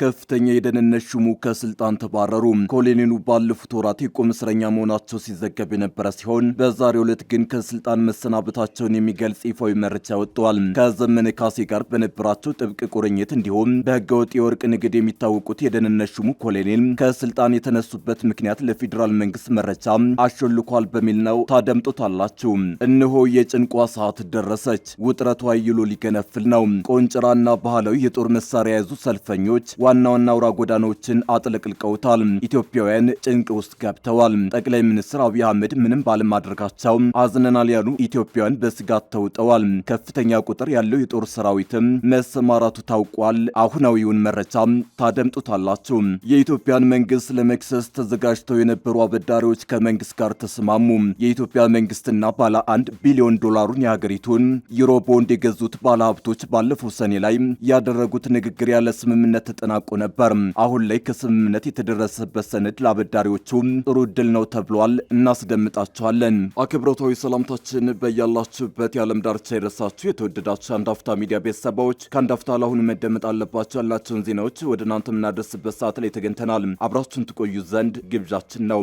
ከፍተኛ የደህንነት ሹሙ ከስልጣን ተባረሩ። ኮሎኔሉ ባለፉት ወራት የቁም እስረኛ መሆናቸው ሲዘገብ የነበረ ሲሆን በዛሬው ዕለት ግን ከስልጣን መሰናበታቸውን የሚገልጽ ይፋዊ መረጃ ወጥቷል። ከዘመነ ካሴ ጋር በነበራቸው ጥብቅ ቁርኝት እንዲሁም በህገወጥ የወርቅ ንግድ የሚታወቁት የደህንነት ሹሙ ኮሎኔል ከስልጣን የተነሱበት ምክንያት ለፌዴራል መንግስት መረጃ አሾልኳል በሚል ነው። ታደምጡታላችሁ። እነሆ የጭንቋ ሰዓት ደረሰች። ውጥረቱ አይሎ ሊገነፍል ነው። ቆንጭራና ባህላዊ የጦር መሳሪያ የያዙ ሰልፈኞች ዋና ዋና አውራ ጎዳናዎችን አጥለቅልቀውታል። ኢትዮጵያውያን ጭንቅ ውስጥ ገብተዋል። ጠቅላይ ሚኒስትር አብይ አህመድ ምንም ባለማድረጋቸው አዝነናል ያሉ ኢትዮጵያውያን በስጋት ተውጠዋል። ከፍተኛ ቁጥር ያለው የጦር ሰራዊትም መሰማራቱ ታውቋል። አሁናዊውን መረጃ ታደምጡታላችሁ። የኢትዮጵያን መንግስት ለመክሰስ ተዘጋጅተው የነበሩ አበዳሪዎች ከመንግስት ጋር ተስማሙ። የኢትዮጵያ መንግስትና ባለ 1 ቢሊዮን ዶላሩን የሀገሪቱን ዩሮ ቦንድ የገዙት ባለሀብቶች ባለፈው ሰኔ ላይ ያደረጉት ንግግር ያለ ስምምነት ተጠናቆ ነበር። አሁን ላይ ከስምምነት የተደረሰበት ሰነድ ለአበዳሪዎቹ ጥሩ ዕድል ነው ተብሏል። እናስደምጣችኋለን። አክብሮታዊ ሰላምታችን በያላችሁበት የዓለም ዳርቻ የደረሳችሁ የተወደዳችሁ የአንድ አፍታ ሚዲያ ቤተሰቦች ከአንድ አፍታ ለአሁኑ መደመጥ አለባቸው ያላቸውን ዜናዎች ወደ እናንተ የምናደርስበት ሰዓት ላይ ተገኝተናል። አብራችሁን ትቆዩ ዘንድ ግብዣችን ነው።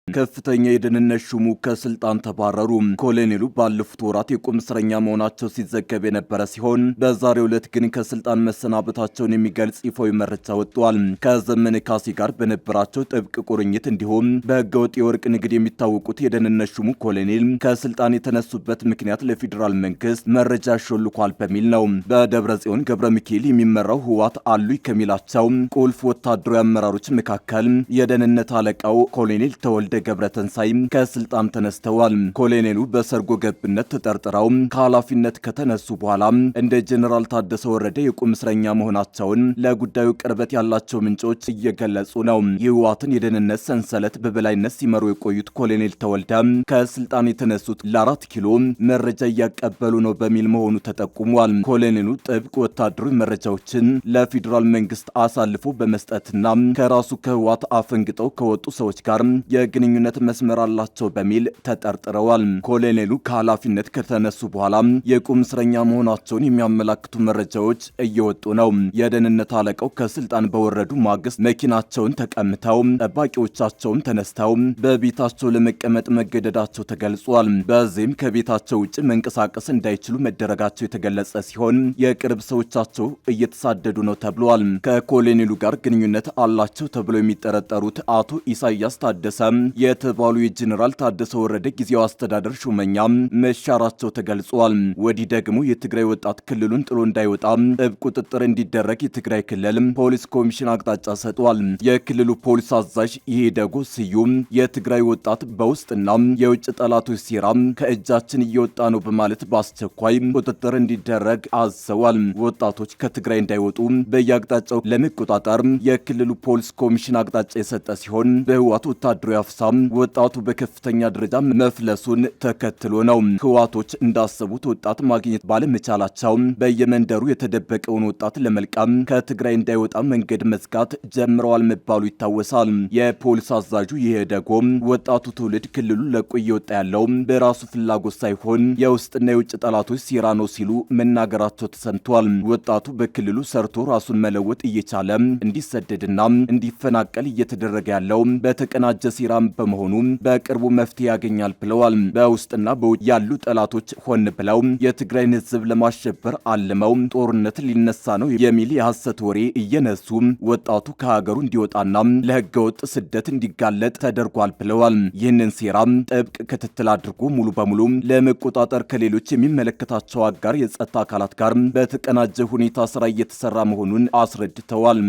ከፍተኛ የደህንነት ሹሙ ከስልጣን ተባረሩ። ኮሎኔሉ ባለፉት ወራት የቁም እስረኛ መሆናቸው ሲዘገብ የነበረ ሲሆን በዛሬው ዕለት ግን ከስልጣን መሰናበታቸውን የሚገልጽ ይፋዊ መረጃ ወጥቷል። ከዘመነ ካሴ ጋር በነበራቸው ጥብቅ ቁርኝት እንዲሁም በህገወጥ የወርቅ ንግድ የሚታወቁት የደህንነት ሹሙ ኮሎኔል ከስልጣን የተነሱበት ምክንያት ለፌዴራል መንግስት መረጃ ያሾልኳል በሚል ነው። በደብረ ጽዮን ገብረ ሚካኤል የሚመራው ህወሓት አሉ ከሚላቸው ቁልፍ ወታደራዊ አመራሮች መካከል የደህንነት አለቃው ኮሎኔል ተወልደ ገብረተንሳይ ከስልጣን ተነስተዋል። ኮሎኔሉ በሰርጎ ገብነት ተጠርጥረው ከኃላፊነት ከተነሱ በኋላ እንደ ጀነራል ታደሰ ወረደ የቁም እስረኛ መሆናቸውን ለጉዳዩ ቅርበት ያላቸው ምንጮች እየገለጹ ነው። የህወሓትን የደህንነት ሰንሰለት በበላይነት ሲመሩ የቆዩት ኮሎኔል ተወልደ ከስልጣን የተነሱት ለ4 ኪሎ መረጃ እያቀበሉ ነው በሚል መሆኑ ተጠቁሟል። ኮሎኔሉ ጥብቅ ወታደራዊ መረጃዎችን ለፌዴራል መንግስት አሳልፎ በመስጠትና ከራሱ ከህወሓት አፈንግጠው ከወጡ ሰዎች ጋር የግንኙነት መስመር አላቸው በሚል ተጠርጥረዋል። ኮሎኔሉ ከኃላፊነት ከተነሱ በኋላ የቁም እስረኛ መሆናቸውን የሚያመላክቱ መረጃዎች እየወጡ ነው። የደህንነት አለቃው ከስልጣን በወረዱ ማግስት መኪናቸውን ተቀምተው ጠባቂዎቻቸውን ተነስተው በቤታቸው ለመቀመጥ መገደዳቸው ተገልጿል። በዚህም ከቤታቸው ውጭ መንቀሳቀስ እንዳይችሉ መደረጋቸው የተገለጸ ሲሆን የቅርብ ሰዎቻቸው እየተሳደዱ ነው ተብሏል። ከኮሎኔሉ ጋር ግንኙነት አላቸው ተብለው የሚጠረጠሩት አቶ ኢሳያስ ታደሰ የተባሉ የጀነራል ታደሰ ወረደ ጊዜያዊ አስተዳደር ሹመኛ መሻራቸው ተገልጿል። ወዲህ ደግሞ የትግራይ ወጣት ክልሉን ጥሎ እንዳይወጣ ጥብቅ ቁጥጥር እንዲደረግ የትግራይ ክልል ፖሊስ ኮሚሽን አቅጣጫ ሰጥቷል። የክልሉ ፖሊስ አዛዥ ይሄደጎ ስዩም የትግራይ ወጣት በውስጥና የውጭ ጠላቶች ሴራ ከእጃችን እየወጣ ነው በማለት በአስቸኳይ ቁጥጥር እንዲደረግ አዘዋል። ወጣቶች ከትግራይ እንዳይወጡ በየአቅጣጫው ለመቆጣጠር የክልሉ ፖሊስ ኮሚሽን አቅጣጫ የሰጠ ሲሆን በህወሓት ወታደራዊ አፍሳ ወጣቱ በከፍተኛ ደረጃ መፍለሱን ተከትሎ ነው። ህወሓቶች እንዳሰቡት ወጣት ማግኘት ባለመቻላቸው በየመንደሩ የተደበቀውን ወጣት ለመልቀም ከትግራይ እንዳይወጣ መንገድ መዝጋት ጀምረዋል መባሉ ይታወሳል። የፖሊስ አዛዡ ይሄደጎም ወጣቱ ትውልድ ክልሉ ለቆ እየወጣ ያለው በራሱ ፍላጎት ሳይሆን የውስጥና የውጭ ጠላቶች ሴራ ነው ሲሉ መናገራቸው ተሰምቷል። ወጣቱ በክልሉ ሰርቶ ራሱን መለወጥ እየቻለ እንዲሰደድና እንዲፈናቀል እየተደረገ ያለው በተቀናጀ ሴራ በመሆኑ በቅርቡ መፍትሄ ያገኛል ብለዋል። በውስጥና በውጭ ያሉ ጠላቶች ሆን ብለው የትግራይን ህዝብ ለማሸበር አልመው ጦርነት ሊነሳ ነው የሚል የሐሰት ወሬ እየነሱ ወጣቱ ከሀገሩ እንዲወጣና ለህገወጥ ስደት እንዲጋለጥ ተደርጓል ብለዋል። ይህንን ሴራ ጥብቅ ክትትል አድርጎ ሙሉ በሙሉ ለመቆጣጠር ከሌሎች የሚመለከታቸው አጋር የጸጥታ አካላት ጋር በተቀናጀ ሁኔታ ስራ እየተሰራ መሆኑን አስረድተዋል።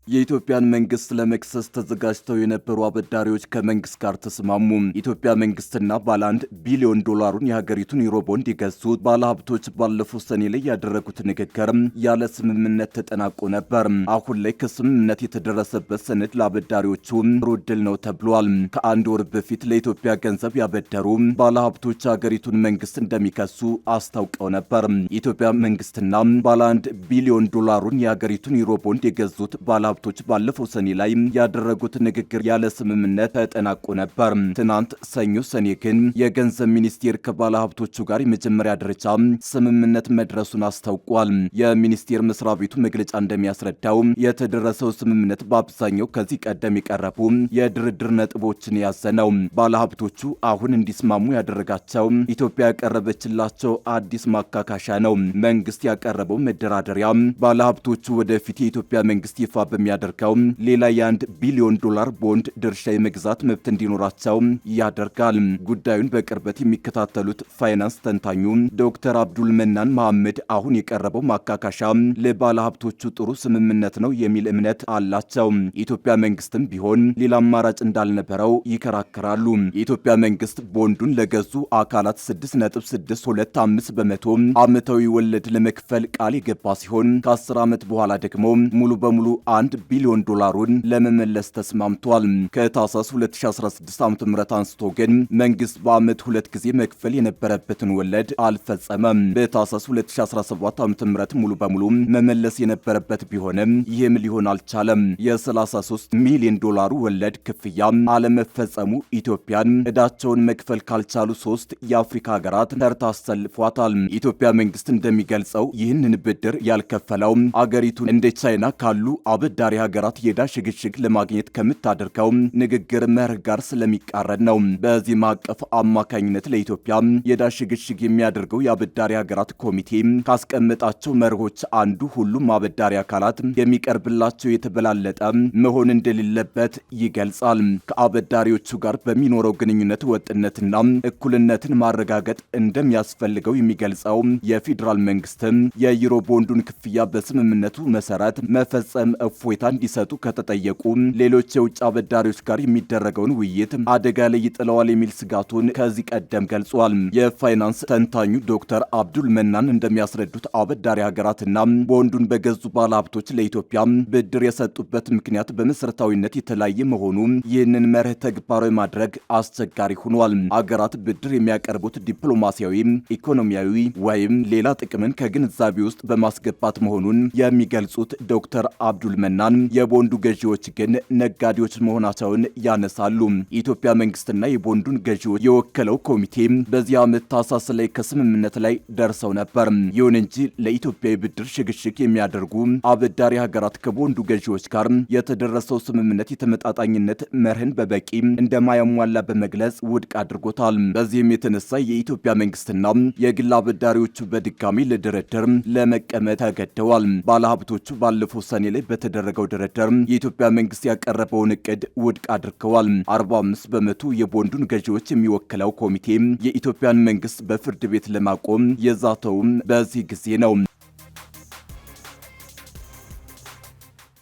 የኢትዮጵያን መንግስት ለመክሰስ ተዘጋጅተው የነበሩ አበዳሪዎች ከመንግስት ጋር ተስማሙ። ኢትዮጵያ መንግስትና ባለ 1 ቢሊዮን ዶላሩን የሀገሪቱን ዩሮ ቦንድ የገዙት ባለሀብቶች ባለፈው ሰኔ ላይ ያደረጉት ንግግር ያለ ስምምነት ተጠናቆ ነበር። አሁን ላይ ከስምምነት የተደረሰበት ሰነድ ለአበዳሪዎቹ ጥሩ ዕድል ነው ተብሏል። ከአንድ ወር በፊት ለኢትዮጵያ ገንዘብ ያበደሩ ባለሀብቶች ሀገሪቱን መንግስት እንደሚከሱ አስታውቀው ነበር። የኢትዮጵያ መንግስትና ባለ 1 ቢሊዮን ዶላሩን የሀገሪቱን ዩሮ ቦንድ የገዙት ባለ ባለሀብቶች ባለፈው ሰኔ ላይ ያደረጉት ንግግር ያለ ስምምነት ተጠናቆ ነበር። ትናንት ሰኞ ሰኔ ግን የገንዘብ ሚኒስቴር ከባለሀብቶቹ ጋር የመጀመሪያ ደረጃ ስምምነት መድረሱን አስታውቋል። የሚኒስቴር መስሪያ ቤቱ መግለጫ እንደሚያስረዳው የተደረሰው ስምምነት በአብዛኛው ከዚህ ቀደም የቀረቡ የድርድር ነጥቦችን የያዘ ነው። ባለሀብቶቹ አሁን እንዲስማሙ ያደረጋቸው ኢትዮጵያ ያቀረበችላቸው አዲስ ማካካሻ ነው። መንግስት ያቀረበው መደራደሪያ ባለሀብቶቹ ወደፊት የኢትዮጵያ መንግስት ይፋ በሚያደርገው ሌላ የ1 ቢሊዮን ዶላር ቦንድ ድርሻ የመግዛት መብት እንዲኖራቸው ያደርጋል። ጉዳዩን በቅርበት የሚከታተሉት ፋይናንስ ተንታኙ ዶክተር አብዱል መናን መሐመድ አሁን የቀረበው ማካካሻ ለባለሀብቶቹ ጥሩ ስምምነት ነው የሚል እምነት አላቸው። የኢትዮጵያ መንግስትም ቢሆን ሌላ አማራጭ እንዳልነበረው ይከራከራሉ። የኢትዮጵያ መንግስት ቦንዱን ለገዙ አካላት 6.625 በመቶ ዓመታዊ ወለድ ለመክፈል ቃል የገባ ሲሆን ከ10 ዓመት በኋላ ደግሞ ሙሉ በሙሉ 1 ቢሊዮን ዶላሩን ለመመለስ ተስማምቷል። ከታህሳስ 2016 ዓ.ም አንስቶ ግን መንግስት በዓመት 2 ጊዜ መክፈል የነበረበትን ወለድ አልፈጸመም። በታህሳስ 2017 ዓ.ም ሙሉ በሙሉ መመለስ የነበረበት ቢሆንም ይህም ሊሆን አልቻለም። የ33 ሚሊዮን ዶላሩ ወለድ ክፍያ አለመፈጸሙ ኢትዮጵያን ዕዳቸውን መክፈል ካልቻሉ 3 የአፍሪካ ሀገራት ተርታ አሰልፏታል። የኢትዮጵያ መንግስት እንደሚገልጸው ይህንን ብድር ያልከፈለው አገሪቱን እንደ ቻይና ካሉ አበዳሪ ሀገራት የዕዳ ሽግሽግ ለማግኘት ከምታደርገው ንግግር መርህ ጋር ስለሚቃረን ነው። በዚህ ማዕቀፍ አማካኝነት ለኢትዮጵያ የዕዳ ሽግሽግ የሚያደርገው የአበዳሪ ሀገራት ኮሚቴ ካስቀመጣቸው መርሆች አንዱ ሁሉም አበዳሪ አካላት የሚቀርብላቸው የተበላለጠ መሆን እንደሌለበት ይገልጻል። ከአበዳሪዎቹ ጋር በሚኖረው ግንኙነት ወጥነትና እኩልነትን ማረጋገጥ እንደሚያስፈልገው የሚገልጸው የፌዴራል መንግስትም የዩሮ ቦንዱን ክፍያ በስምምነቱ መሰረት መፈጸም እፎይታ እንዲሰጡ ከተጠየቁ ሌሎች የውጭ አበዳሪዎች ጋር የሚደረገውን ውይይት አደጋ ላይ ይጥለዋል የሚል ስጋቱን ከዚህ ቀደም ገልጿል። የፋይናንስ ተንታኙ ዶክተር አብዱል መናን እንደሚያስረዱት አበዳሪ ሀገራትና ቦንዱን በገዙ ባለሀብቶች ለኢትዮጵያ ብድር የሰጡበት ምክንያት በመሰረታዊነት የተለያየ መሆኑ ይህንን መርህ ተግባራዊ ማድረግ አስቸጋሪ ሆኗል። አገራት ብድር የሚያቀርቡት ዲፕሎማሲያዊ፣ ኢኮኖሚያዊ ወይም ሌላ ጥቅምን ከግንዛቤ ውስጥ በማስገባት መሆኑን የሚገልጹት ዶክተር አብዱል መናን የቦንዱ ገዢዎች ግን ነጋዴዎች መሆናቸውን ያነሳሉ። የኢትዮጵያ መንግስትና የቦንዱን ገዢዎች የወከለው ኮሚቴ በዚህ ዓመት ታህሳስ ላይ ከስምምነት ላይ ደርሰው ነበር። ይሁን እንጂ ለኢትዮጵያ የብድር ሽግሽግ የሚያደርጉ አበዳሪ ሀገራት ከቦንዱ ገዢዎች ጋር የተደረሰው ስምምነት የተመጣጣኝነት መርህን በበቂ እንደማያሟላ በመግለጽ ውድቅ አድርጎታል። በዚህም የተነሳ የኢትዮጵያ መንግስትና የግል አበዳሪዎቹ በድጋሚ ለድርድር ለመቀመጥ ተገደዋል። ባለሀብቶቹ ባለፈው ሰኔ ላይ በተደረገው ድርድር የኢትዮጵያ መንግስት ያቀረበውን እቅድ ውድቅ አድርገዋል። 45 በመቶ የቦንዱን ገዢዎች የሚወክለው ኮሚቴ የኢትዮጵያን መንግስት በፍርድ ቤት ለማቆም የዛተው በዚህ ጊዜ ነው።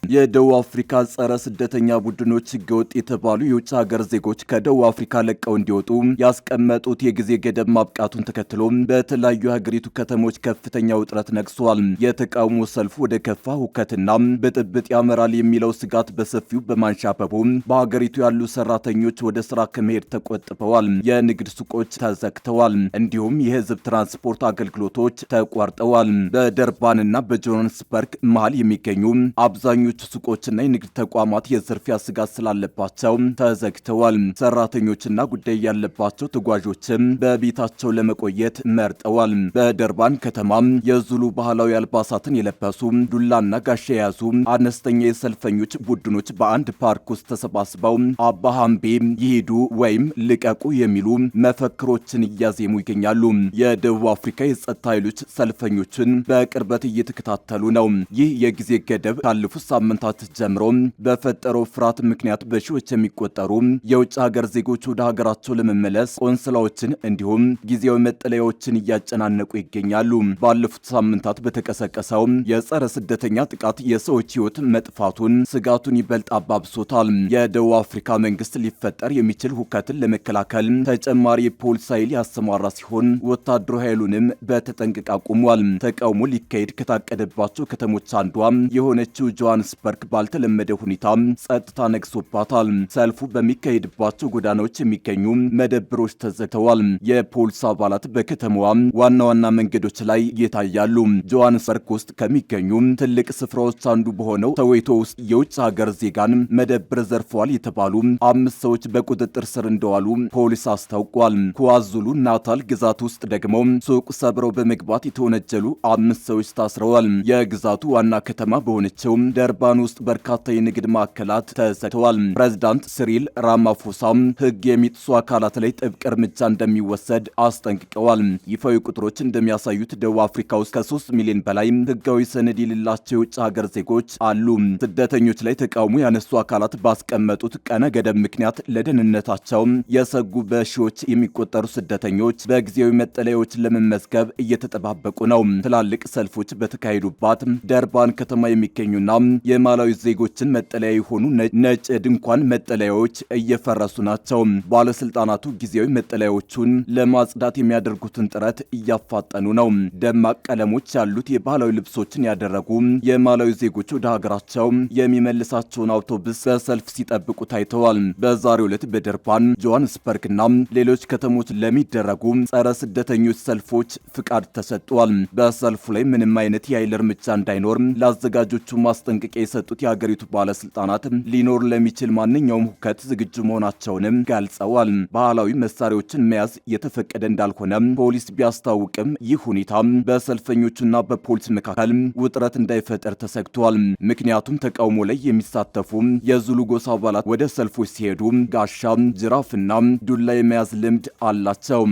የደቡብ አፍሪካ ጸረ ስደተኛ ቡድኖች ህገወጥ የተባሉ የውጭ ሀገር ዜጎች ከደቡብ አፍሪካ ለቀው እንዲወጡ ያስቀመጡት የጊዜ ገደብ ማብቃቱን ተከትሎ በተለያዩ የሀገሪቱ ከተሞች ከፍተኛ ውጥረት ነግሷል። የተቃውሞ ሰልፉ ወደ ከፋ ሁከትና ብጥብጥ ያመራል የሚለው ስጋት በሰፊው በማንሻበቡ በሀገሪቱ ያሉ ሰራተኞች ወደ ስራ ከመሄድ ተቆጥበዋል። የንግድ ሱቆች ተዘግተዋል። እንዲሁም የህዝብ ትራንስፖርት አገልግሎቶች ተቋርጠዋል። በደርባንና በጆሃንስበርግ መሃል የሚገኙ አብዛኞቹ ሱቆችና የንግድ ተቋማት የዝርፊያ ስጋት ስላለባቸው ተዘግተዋል። ሰራተኞችና ጉዳይ ያለባቸው ተጓዦችም በቤታቸው ለመቆየት መርጠዋል። በደርባን ከተማም የዙሉ ባህላዊ አልባሳትን የለበሱ ዱላና ጋሻ የያዙ አነስተኛ የሰልፈኞች ቡድኖች በአንድ ፓርክ ውስጥ ተሰባስበው አባ ሃምቤ ይሄዱ ወይም ልቀቁ የሚሉ መፈክሮችን እያዜሙ ይገኛሉ። የደቡብ አፍሪካ የጸጥታ ኃይሎች ሰልፈኞችን በቅርበት እየተከታተሉ ነው። ይህ የጊዜ ገደብ ካለፉት ሳምንታት ጀምሮ በፈጠረው ፍርሃት ምክንያት በሺዎች የሚቆጠሩ የውጭ ሀገር ዜጎች ወደ ሀገራቸው ለመመለስ ቆንስላዎችን እንዲሁም ጊዜያዊ መጠለያዎችን እያጨናነቁ ይገኛሉ። ባለፉት ሳምንታት በተቀሰቀሰው የጸረ ስደተኛ ጥቃት የሰዎች ሕይወት መጥፋቱን ስጋቱን ይበልጥ አባብሶታል። የደቡብ አፍሪካ መንግስት ሊፈጠር የሚችል ሁከትን ለመከላከል ተጨማሪ የፖሊስ ኃይል ያሰማራ ሲሆን ወታደራዊ ኃይሉንም በተጠንቀቅ አቁሟል። ተቃውሞ ሊካሄድ ከታቀደባቸው ከተሞች አንዷ የሆነችው ጆሃንስ ጆሃንስበርግ ባልተለመደ ሁኔታ ጸጥታ ነግሶባታል። ሰልፉ በሚካሄድባቸው ጎዳናዎች የሚገኙ መደብሮች ተዘግተዋል። የፖሊስ አባላት በከተማዋ ዋና ዋና መንገዶች ላይ ይታያሉ። ጆሃንስበርግ ውስጥ ከሚገኙ ትልቅ ስፍራዎች አንዱ በሆነው ሶዌቶ ውስጥ የውጭ ሀገር ዜጋን መደብር ዘርፈዋል የተባሉ 5 ሰዎች በቁጥጥር ስር እንደዋሉ ፖሊስ አስታውቋል። ኳዙሉ ናታል ግዛት ውስጥ ደግሞ ሱቅ ሰብረው በመግባት የተወነጀሉ 5 ሰዎች ታስረዋል። የግዛቱ ዋና ከተማ በሆነችው ደርባን ውስጥ በርካታ የንግድ ማዕከላት ተዘግተዋል። ፕሬዝዳንት ሲሪል ራማፎሳ ሕግ የሚጥሱ አካላት ላይ ጥብቅ እርምጃ እንደሚወሰድ አስጠንቅቀዋል። ይፋዊ ቁጥሮች እንደሚያሳዩት ደቡብ አፍሪካ ውስጥ ከ3 ሚሊዮን በላይ ሕጋዊ ሰነድ የሌላቸው የውጭ ሀገር ዜጎች አሉ። ስደተኞች ላይ ተቃውሞ ያነሱ አካላት ባስቀመጡት ቀነ ገደብ ምክንያት ለደህንነታቸው የሰጉ በሺዎች የሚቆጠሩ ስደተኞች በጊዜያዊ መጠለያዎች ለመመዝገብ እየተጠባበቁ ነው። ትላልቅ ሰልፎች በተካሄዱባት ደርባን ከተማ የሚገኙና የማላዊ ዜጎችን መጠለያ የሆኑ ነጭ ድንኳን መጠለያዎች እየፈረሱ ናቸው። ባለስልጣናቱ ጊዜያዊ መጠለያዎቹን ለማጽዳት የሚያደርጉትን ጥረት እያፋጠኑ ነው። ደማቅ ቀለሞች ያሉት የባህላዊ ልብሶችን ያደረጉ የማላዊ ዜጎች ወደ ሀገራቸው የሚመልሳቸውን አውቶቡስ በሰልፍ ሲጠብቁ ታይተዋል። በዛሬው ዕለት በደርባን ጆሃንስበርግና ሌሎች ከተሞች ለሚደረጉ ጸረ ስደተኞች ሰልፎች ፍቃድ ተሰጥቷል። በሰልፉ ላይ ምንም አይነት የኃይል እርምጃ እንዳይኖር ለአዘጋጆቹ ማስጠንቀቂያ የሰጡት የሀገሪቱ ባለስልጣናት ሊኖር ለሚችል ማንኛውም ሁከት ዝግጁ መሆናቸውንም ገልጸዋል። ባህላዊ መሳሪያዎችን መያዝ የተፈቀደ እንዳልሆነ ፖሊስ ቢያስታውቅም ይህ ሁኔታ በሰልፈኞቹና በፖሊስ መካከል ውጥረት እንዳይፈጠር ተሰግቷል። ምክንያቱም ተቃውሞ ላይ የሚሳተፉ የዙሉ ጎሳ አባላት ወደ ሰልፎች ሲሄዱ ጋሻ፣ ጅራፍና ዱላ የመያዝ ልምድ አላቸው።